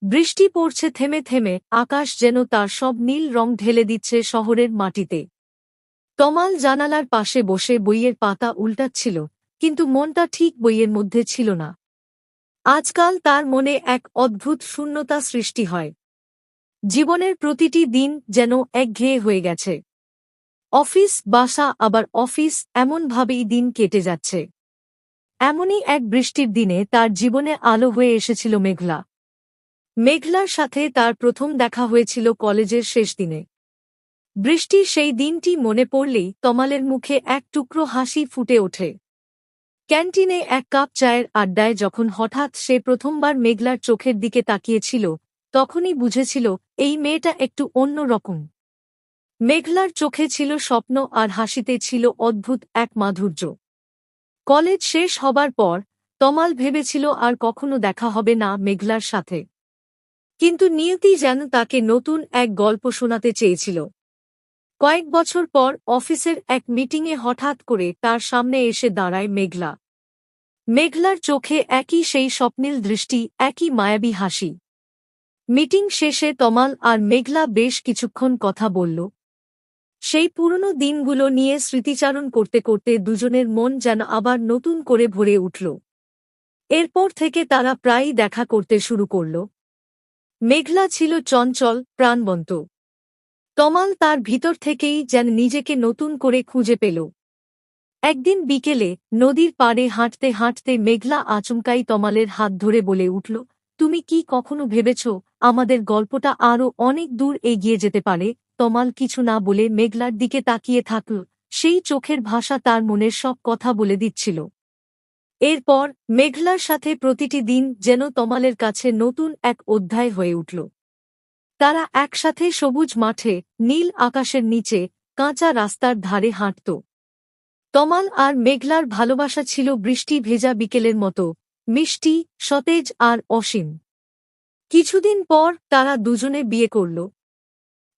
বৃষ্টি পড়ছে থেমে থেমে, আকাশ যেন তার সব নীল রং ঢেলে দিচ্ছে শহরের মাটিতে। তমাল জানালার পাশে বসে বইয়ের পাতা উল্টাচ্ছিল, কিন্তু মনটা ঠিক বইয়ের মধ্যে ছিল না। আজকাল তার মনে এক অদ্ভুত শূন্যতা সৃষ্টি হয়। জীবনের প্রতিটি দিন যেন একঘেয়ে হয়ে গেছে। অফিস, বাসা, আবার অফিস, এমনভাবেই দিন কেটে যাচ্ছে। এমনই এক বৃষ্টির দিনে তার জীবনে আলো হয়ে এসেছিল মেঘলা। মেঘলার সাথে তার প্রথম দেখা হয়েছিল কলেজের শেষ দিনে। বৃষ্টির সেই দিনটি মনে পড়লেই তমালের মুখে এক টুকরো হাসি ফুটে ওঠে। ক্যান্টিনে এক কাপ চায়ের আড্ডায় যখন হঠাৎ সে প্রথমবার মেঘলার চোখের দিকে তাকিয়েছিল, তখনই বুঝেছিল এই মেয়েটা একটু অন্য রকম। মেঘলার চোখে ছিল স্বপ্ন আর হাসিতে ছিল অদ্ভুত এক মাধুর্য। কলেজ শেষ হবার পর তমাল ভেবেছিল আর কখনো দেখা হবে না মেঘলার সাথে। কিন্তু নিয়তি যেন তাকে নতুন এক গল্প শোনাতে চেয়েছিল। কয়েক বছর পর অফিসের এক মিটিংয়ে হঠাৎ করে তার সামনে এসে দাঁড়ায় মেঘলা। মেঘলার চোখে একই সেই স্বপ্নিল দৃষ্টি, একই মায়াবী হাসি। মিটিং শেষে তমাল আর মেঘলা বেশ কিছুক্ষণ কথা বলল। সেই পুরনো দিনগুলো নিয়ে স্মৃতিচারণ করতে করতে দুজনের মন যেন আবার নতুন করে ভরে উঠল। এরপর থেকে তারা প্রায়ই দেখা করতে শুরু করল। মেঘলা ছিল চঞ্চল, প্রাণবন্ত। তমাল তার ভিতর থেকেই যেন নিজেকে নতুন করে খুঁজে পেল। একদিন বিকেলে নদীর পাড়ে হাঁটতে হাঁটতে মেঘলা আচমকাই তমালের হাত ধরে বলে উঠল, তুমি কি কখনো ভেবেছ আমাদের গল্পটা আরও অনেক দূর এগিয়ে যেতে পারে? তমাল কিছু না বলে মেঘলার দিকে তাকিয়ে থাকল। সেই চোখের ভাষা তার মনের সব কথা বলে দিচ্ছিল। এরপর মেঘলার সাথে প্রতিটি দিন যেন তমালের কাছে নতুন এক অধ্যায় হয়ে উঠল। তারা একসাথে সবুজ মাঠে, নীল আকাশের নিচে, কাঁচা রাস্তার ধারে হাঁটত। তমাল আর মেঘলার ভালোবাসা ছিল বৃষ্টি ভেজা বিকেলের মতো, মিষ্টি, সতেজ আর অসীম। কিছুদিন পর তারা দুজনে বিয়ে করল।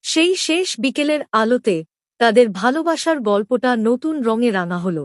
সেই শেষ বিকেলের আলোতে তাদের ভালোবাসার গল্পটা নতুন রঙে রাঙা হল।